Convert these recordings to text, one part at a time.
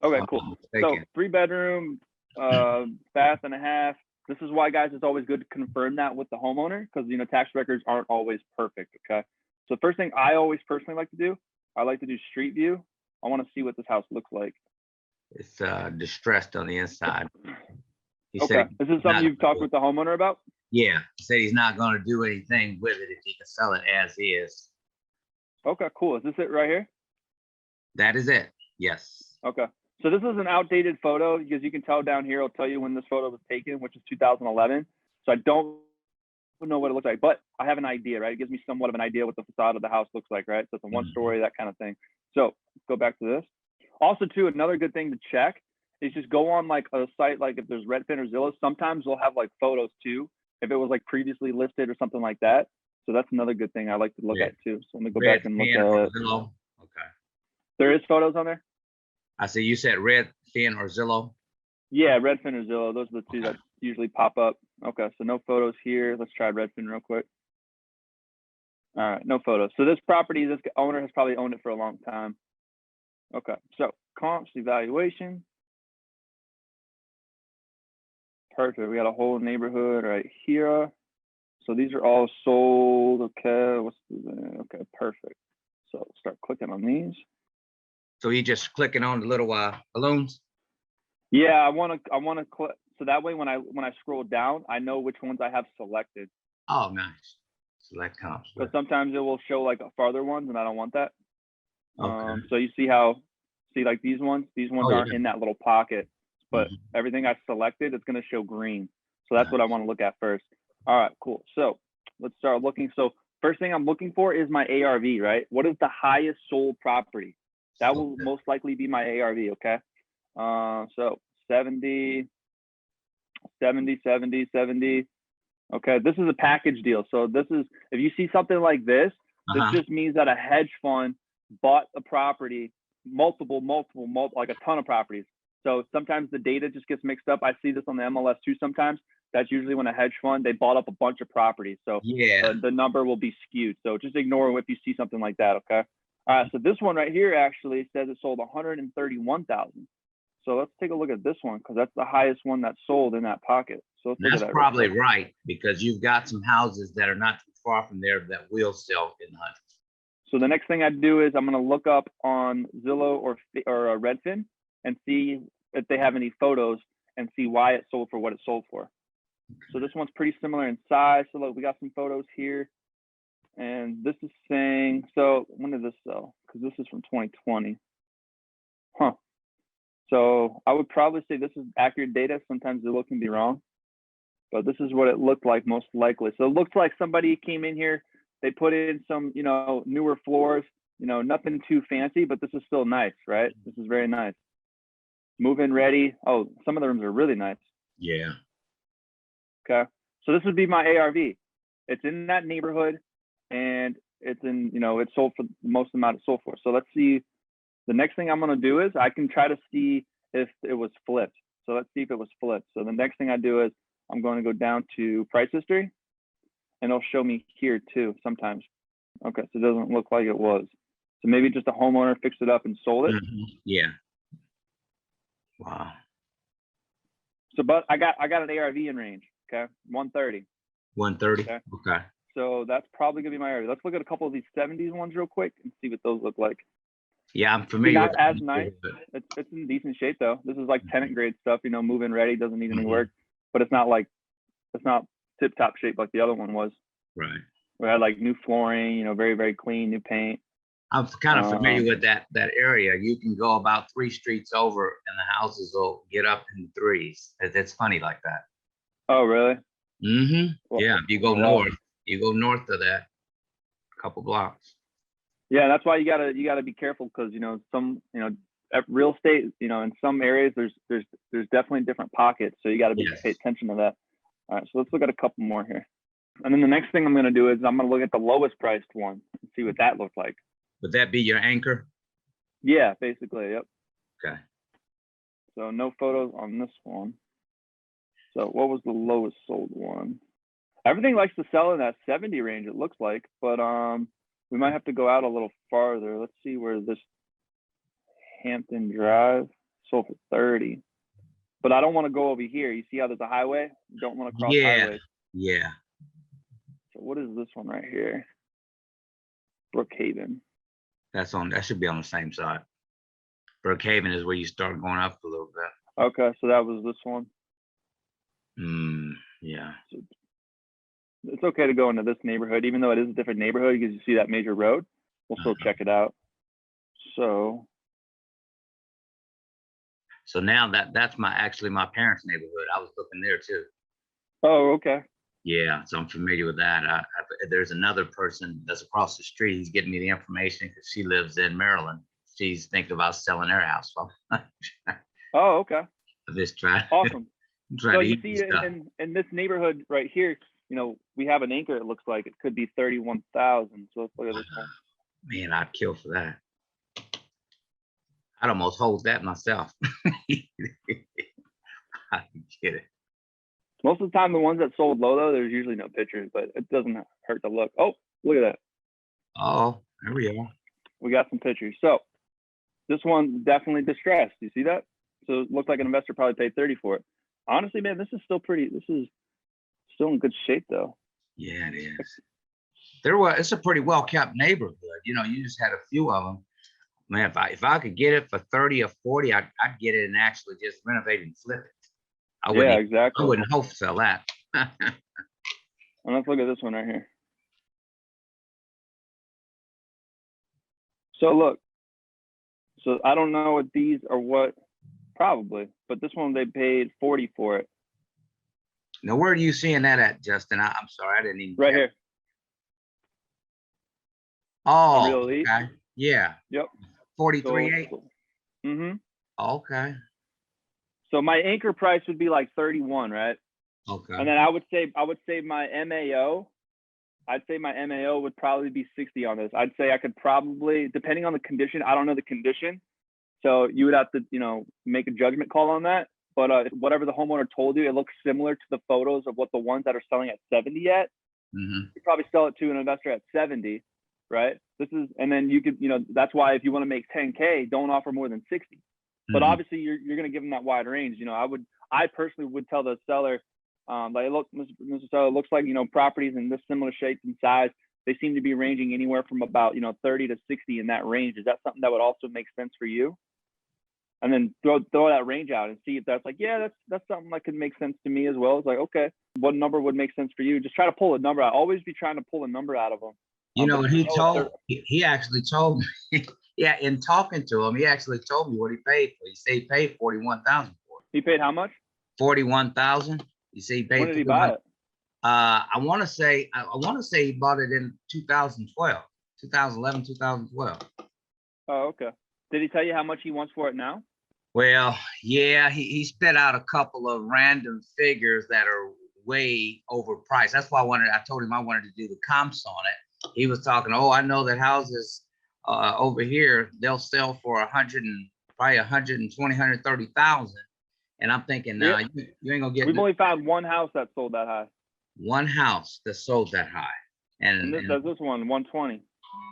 Okay, I'm cool. not So mistaken. 3 bedroom, bath and a half. This is why, guys, it's always good to confirm that with the homeowner because tax records aren't always perfect. Okay. So first thing I always personally like to do, I like to do street view. I want to see what this house looks like. It's distressed on the inside. He said Okay. Is this he's something not you've gonna talked do it. with the homeowner about? Yeah, he said he's not going to do anything with it if he can sell it as is. Okay, cool. Is this it right here? That is it. Yes. Okay. So this is an outdated photo because you can tell down here, I'll tell you when this photo was taken, which is 2011. So I don't know what it looks like, but I have an idea, right? It gives me somewhat of an idea what the facade of the house looks like, right? So it's a one story, that kind of thing. So let's go back to this. Also, too, another good thing to check is just go on like a site like if there's Redfin or Zillow. Sometimes they'll have like photos too, if it was like previously listed or something like that. So that's another good thing I like to look Red, at too. So let me go Red back and look Fin or at. Zillow. Okay. There is photos on there. I see you said Red Fin or Zillow. Yeah, Redfin or Zillow. Those are the two Okay. that usually pop up. Okay, so no photos here. Let's try Redfin real quick. All right, no photos. So this property, this owner has probably owned it for a long time. Okay, so comps, evaluation. Perfect. We got a whole neighborhood right here. So these are all sold. Okay, okay, perfect. So start clicking on these. So you just clicking on the little balloons. Yeah, I want to click so that way when I scroll down, I know which ones I have selected. Oh, nice. Select comps. But sometimes it will show like farther ones, and I don't want that. Okay. So you see like these ones Oh, aren't yeah. in that little pocket, but Mhm. everything I selected is going to show green. So that's what I Nice. want to look at first. All right, cool. So let's start looking. So first thing I'm looking for is my ARV, right? What is the highest sold property? That will Okay. most likely be my ARV, okay? So 70, 70, 70, 70. Okay, this is a package deal. So this is, if you see something like this just means that a hedge fund bought a property, multiple, like a ton of properties. So sometimes the data just gets mixed up. I see this on the MLS too sometimes. That's usually when a hedge fund, they bought up a bunch of properties. So Yeah. the number will be skewed. So just ignore if you see something like that, okay? All right, so this one right here actually says it sold 131,000. So let's take a look at this one because that's the highest one that sold in that pocket. So let's look at That's that real probably quick. right because you've got some houses that are not too far from there that will sell in the hundreds. So the next thing I do is I'm going to look up on Zillow or Redfin and see if they have any photos and see why it sold for what it sold for. So this one's pretty similar in size. So look, we got some photos here. And this is saying, so when did this sell? Because this is from 2020. Huh. So I would probably say this is accurate data. Sometimes Zillow can be wrong. But this is what it looked like most likely. So it looks like somebody came in here, they put in some, newer floors, nothing too fancy, but this is still nice, right? This is very nice. Move-in ready. Oh, some of the rooms are really nice. Yeah. Okay. So this would be my ARV. It's in that neighborhood and it's in, it's sold for the most amount it sold for. So let's see. The next thing I'm going to do is I can try to see if it was flipped. So let's see if it was flipped. So the next thing I do is I'm going to go down to price history and it'll show me here too sometimes. Okay, so it doesn't look like it was. So maybe just a homeowner fixed it up and sold it. Yeah. Wow. So, but I got an ARV in range. Okay, 130. 130. Okay. So that's probably gonna be my ARV. Let's look at a couple of these 70s ones real quick and see what those look like. Yeah, I'm familiar not with as nice. It's in decent shape though. This is like tenant grade stuff, move-in ready, doesn't need any work, but it's not tip-top shape like the other one was. Right. We had like new flooring, very, very clean, new paint. I'm kind of familiar with that area. You can go about 3 streets over and the houses will get up in threes. It's funny like that. Oh, really? Well, yeah, you go north of that a couple blocks. Yeah, that's why you gotta be careful because some real estate, in some areas there's definitely different pockets, so you got to pay attention to that. All right, so let's look at a couple more here, and then the next thing I'm going to do is I'm going to look at the lowest priced one and see what that looked like. Would that be your anchor? Yeah, basically, yep. Okay. So no photos on this one. So what was the lowest sold one? Everything likes to sell in that 70 range, it looks like, but we might have to go out a little farther. Let's see where this Hampton Drive. sold for 30. But I don't want to go over here. You see how there's a highway? You don't want to cross Yeah. highways. Yeah. So what is this one right here? Brookhaven. That should be on the same side. Brookhaven is where you start going up a little bit. Okay, so that was this one. Yeah. So it's okay to go into this neighborhood, even though it is a different neighborhood because you see that major road. We'll still check it out. So now that's actually my parents' neighborhood. I was looking there too. oh, okay. Yeah, so I'm familiar with that. There's another person that's across the street. He's getting me the information because she lives in Maryland. She's thinking about selling her house. So Oh, okay. Just trying. Awesome. So To you eat see stuff. in this neighborhood right here, you know, we have an anchor. It looks like it could be 31,000. So let's look at this one. Man, I'd kill for that. I'd almost hold that myself. I get it. Most of the time, the ones that sold low though, there's usually no pictures, but it doesn't hurt to look. Oh, look at that. Oh, there we are. We got some pictures. So this one's definitely distressed. You see that? So it looks like an investor probably paid 30 for it. Honestly, man, this is still pretty. This is still in good shape though. Yeah, it is. It's a pretty well kept neighborhood. You know, you just had a few of them. Man, if I could get it for 30 or 40, I'd get it and actually just renovate and flip it. Yeah, exactly. I wouldn't hope to sell that. And let's look at this one right here. So look, so I don't know what these are what, probably, but this one they paid 40 for it. Now, where are you seeing that at, Justin? I'm sorry, I didn't even. Right here. Oh, Real Elite. okay. Yeah. Yep. 43.8. Mm-hmm. Okay. So my anchor price would be like 31, right? Okay. And then I would say my MAO, I'd say my MAO would probably be 60 on this. I'd say I could probably, depending on the condition, I don't know the condition. So you would have to, you know, make a judgment call on that. But whatever the homeowner told you, it looks similar to the photos of what the ones that are selling at 70 yet. Mm-hmm. You probably sell it to an investor at 70, right? This is, and then you could, you know, that's why if you want to make 10K, don't offer more than 60. But obviously you're going to give them that wide range. You know, I personally would tell the seller, like, look, Mr. Seller, looks like, you know, properties in this similar shape and size, they seem to be ranging anywhere from about, you know, 30 to 60 in that range. Is that something that would also make sense for you? And then throw that range out and see if that's like, yeah, that's something that could make sense to me as well. It's like, okay, what number would make sense for you? Just try to pull a number out. Always be trying to pull a number out of them. You know, he actually told me, yeah, in talking to him, he actually told me what he paid for. He said he paid 41,000 for it. He paid how much? 41,000. You see, he paid. When did he buy it? I want to say he bought it in 2011, 2012. Oh, okay. Did he tell you how much he wants for it now? Well, yeah, he spit out a couple of random figures that are way overpriced. That's why I told him I wanted to do the comps on it. He was talking, oh, I know that houses over here, they'll sell for probably 120, 130,000. And I'm thinking, nah, you ain't gonna get. We've only found one house that sold that high. One house that sold that high. And this one, 120.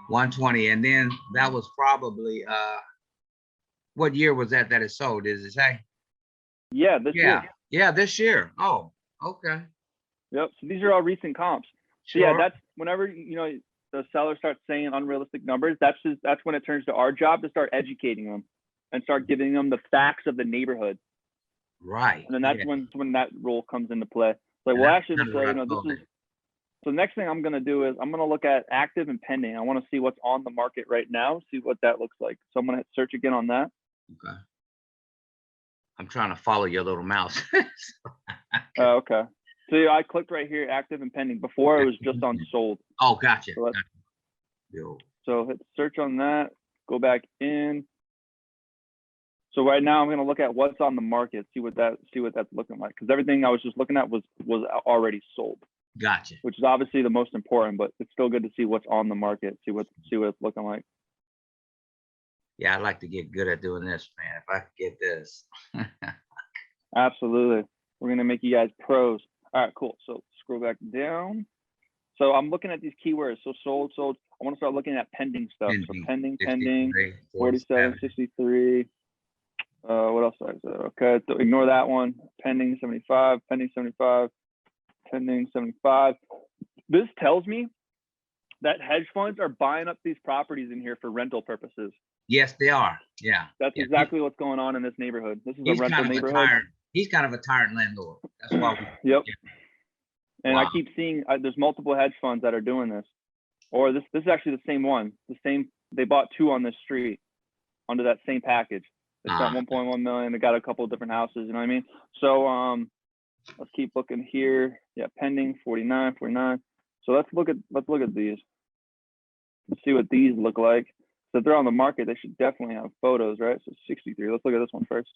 120. And then that was probably, what year was that it sold? Does it say? Yeah, this year. Yeah, this year. Oh, okay. Yep. So these are all recent comps. Sure. So yeah, that's whenever, you know, the seller starts saying unrealistic numbers, that's when it turns to our job to start educating them and start giving them the facts of the neighborhood. Right. And then that's when that role comes into play. Like, well, actually, you know, this is. So the next thing I'm going to do is I'm going to look at active and pending. I want to see what's on the market right now, see what that looks like. So I'm going to search again on that. Okay. I'm trying to follow your little mouse. Okay. So yeah, I clicked right here, active and pending. Before it was just on sold. Oh, gotcha. So hit search on that, go back in. So right now I'm going to look at what's on the market, see what that's looking like. Because everything I was just looking at was already sold. Gotcha. Which is obviously the most important, but it's still good to see what's on the market, see what it's looking like. Yeah, I'd like to get good at doing this, man. If I could get this. Absolutely. We're going to make you guys pros. All right, cool. So scroll back down. So I'm looking at these keywords. So sold. I want to start looking at pending stuff. So pending, 63, 47, 63. What else did I say? Okay, so ignore that one. Pending 75, pending 75, pending 75. This tells me that hedge funds are buying up these properties in here for rental purposes. Yes, they are. Yeah. That's Yeah. exactly what's going on in this neighborhood. This is a He's rental kind of a neighborhood. tyrant. He's kind of a tyrant landlord. That's why we. Yep. And I Wow. keep seeing there's multiple hedge funds that are doing this. Or this is actually the same one. The same, they bought two on this street under that same package. They spent 1.1 million. They got a couple of different houses, you know what I mean? So let's keep looking here. Yeah, pending 49, 49. So let's look at these. Let's see what these look like. So if they're on the market, they should definitely have photos, right? So 63. Let's look at this one first.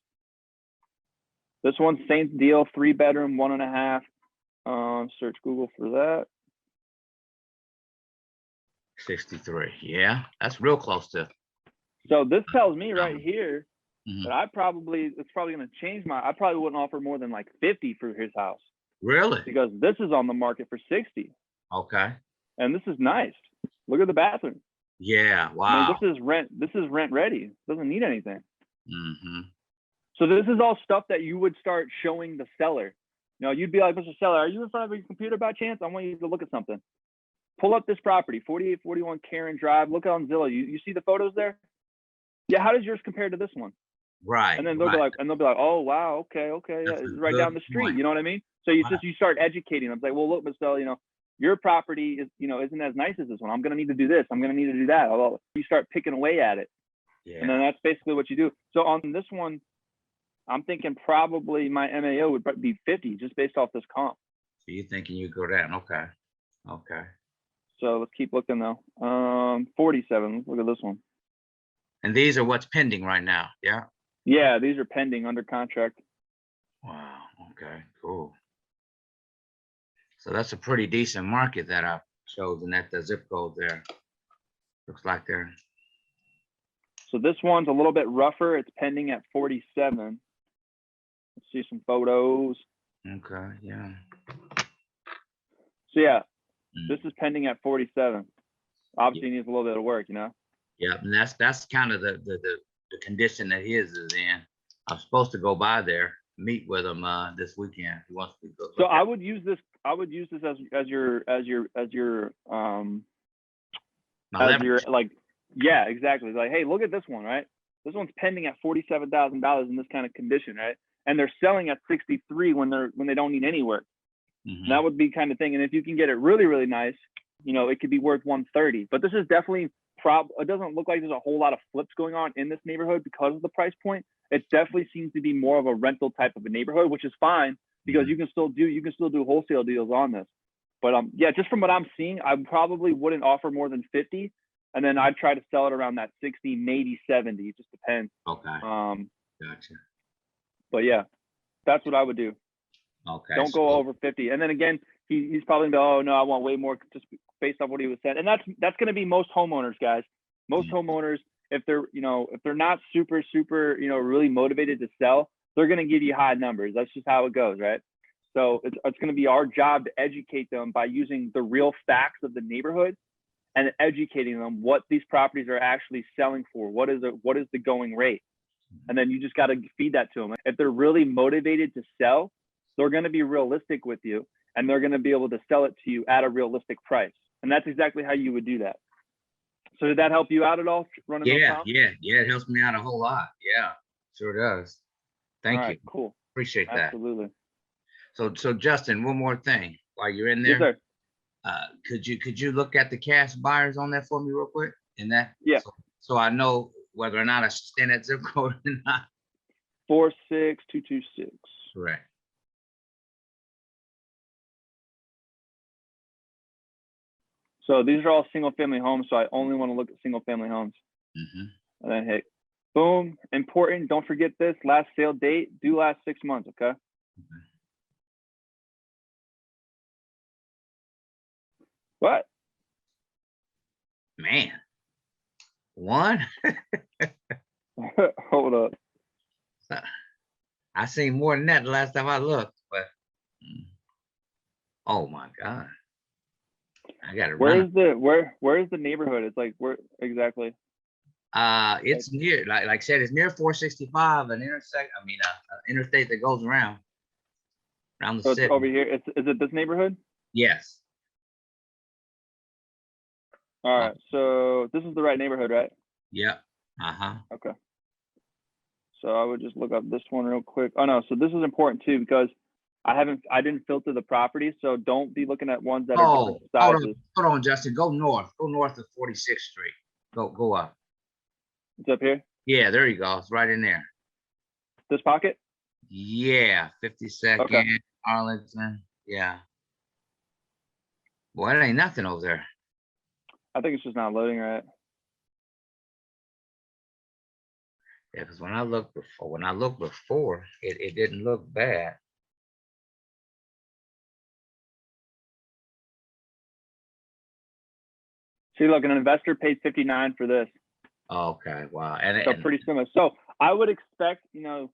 This one's same deal, 3-bedroom, 1.5. Search Google for that. 63. Yeah, that's real close to. So this tells me right here Mhm. that it's probably going to change I probably wouldn't offer more than like 50 for his house Really? because this is on the market for 60. Okay. And this is nice. Look at the bathroom. Yeah. I Wow. mean, this is rent ready. Doesn't need anything. Mm-hmm. So this is all stuff that you would start showing the seller. You know, you'd be like, Mr. Seller, are you in front of your computer by chance? I want you to look at something. Pull up this property, 4841 Karen Drive. Look on Zillow. You see the photos there? Yeah, how does yours compare to this one? Right. And then they'll right. be like, oh wow, okay, yeah, That's a it's right good down the street. point. You know what I mean? So you Wow. you start educating them. It's like, well, look, Mr. Seller, you know, your property is, you know, isn't as nice as this one. I'm gonna need to do this. I'm gonna need to do that. Although you start picking away at it, Yeah. and then that's basically what you do. So on this one, I'm thinking probably my MAO would be 50 just based off this comp. So you're thinking you go down? Okay. Okay. So let's keep looking though. 47. Let's look at this one. And these are what's pending right now. Yeah. Yeah, these are pending under contract. Wow. Okay. Cool. So that's a pretty decent market that I've chosen at the zip code there. Looks like they're. So this one's a little bit rougher. It's pending at 47. Let's see some photos. Okay. Yeah. So yeah, Mm. this is pending at 47. Obviously, needs a little bit of work, you know. Yeah, and that's kind of the condition that his is in. I'm supposed to go by there, meet with him this weekend. He wants to go. So I would use this. I would use this as your like, yeah, exactly. Like, hey, look at this one, right? This one's pending at $47,000 in this kind of condition, right? And they're selling at 63 when they don't need any work. Mhm. That would be kind of thing. And if you can get it really, really nice, you know, it could be worth 130. But this is definitely it doesn't look like there's a whole lot of flips going on in this neighborhood because of the price point. It definitely seems to be more of a rental type of a neighborhood, which is fine because you can still do wholesale deals on this. But yeah, just from what I'm seeing, I probably wouldn't offer more than 50, and then I'd try to sell it around that 60, maybe 70. It just depends. Okay. Gotcha. But yeah, that's what I would do. Okay. Don't go over 50. And then again, he's probably gonna go, oh no, I want way more just based off what he was saying. And that's gonna be most homeowners, guys. Most homeowners, if they're not super, you know, really motivated to sell, they're gonna give you high numbers. That's just how it goes, right? So it's gonna be our job to educate them by using the real facts of the neighborhood and educating them what these properties are actually selling for. What is the going rate? And then you just got to feed that to them. If they're really motivated to sell, they're going to be realistic with you and they're going to be able to sell it to you at a realistic price. And that's exactly how you would do that. So did that help you out at all? Yeah. It helps me out a whole lot. Yeah, sure does. Thank you. Cool. Appreciate that. Absolutely. So Justin, one more thing while you're in there. Yes, sir. Could you look at the cash buyers on that for me real quick? In that? Yeah. So I know whether or not I should stand at zip code or not. 46226. Correct. So these are all single family homes. So I only want to look at single family homes. Mm-hmm. And then hit boom. Important. Don't forget this. Last sale date due last 6 months. Okay. What? Man. One? Hold up. I seen more than that the last time I looked, but oh my God. I got it. Where's the neighborhood? It's like where exactly? It's near, like I said, it's near 465, an interstate that goes around the So it's city. over here. Is it this neighborhood? Yes. All right. So this is the right neighborhood, right? Yeah. Uh-huh. Okay. So I would just look up this one real quick. Oh no, so this is important too because I didn't filter the property, so don't be looking at ones that are different sizes. Hold on, Justin. Go north. Go north of 46th Street. Go up. It's up here. Yeah, there you go. It's right in there. This pocket. Yeah, 52nd, Okay. Arlington. Yeah. Boy, it ain't nothing over there. I think it's just not loading right. Yeah, because when I looked before, it didn't look bad. See, look, an investor paid 59 for this. Okay, wow. So pretty similar. So I would expect, this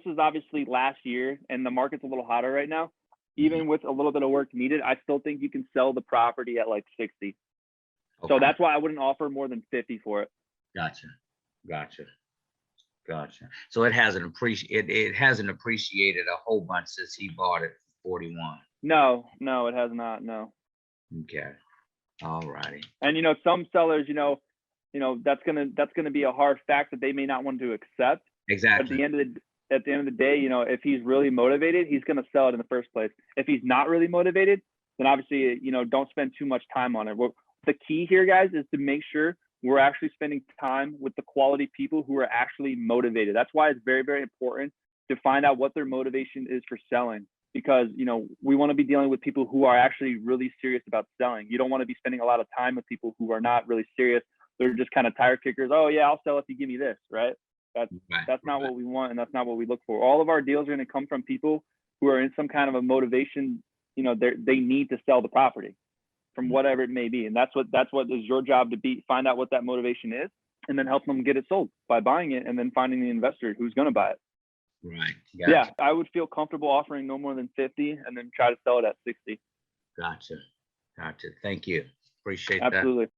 is obviously last year and the market's a little hotter right now. Even with a little bit of work needed, I still think you can sell the property at like 60. Okay. So that's why I wouldn't offer more than 50 for it. Gotcha. So it hasn't appreciated a whole bunch since he bought it for 41. No, it has not. No. Okay. All righty. And some sellers, that's gonna be a hard fact that they may not want to accept. Exactly. At the end of the day, if he's really motivated, he's gonna sell it in the first place. If he's not really motivated, then obviously, don't spend too much time on it. The key here, guys, is to make sure we're actually spending time with the quality people who are actually motivated. That's why it's very, very important to find out what their motivation is for selling. Because we want to be dealing with people who are actually really serious about selling. You don't want to be spending a lot of time with people who are not really serious. They're just kind of tire kickers. Oh yeah, I'll sell if you give me this, right? That's not what we want, and that's not what we look for. All of our deals are going to come from people who are in some kind of a motivation. They need to sell the property from whatever it may be, and that's what is your job to find out what that motivation is, and then help them get it sold by buying it, and then finding the investor who's going to buy it. Right. Gotcha. Yeah, I would feel comfortable offering no more than 50 and then try to sell it at 60. Gotcha. Thank you. Appreciate that. Absolutely.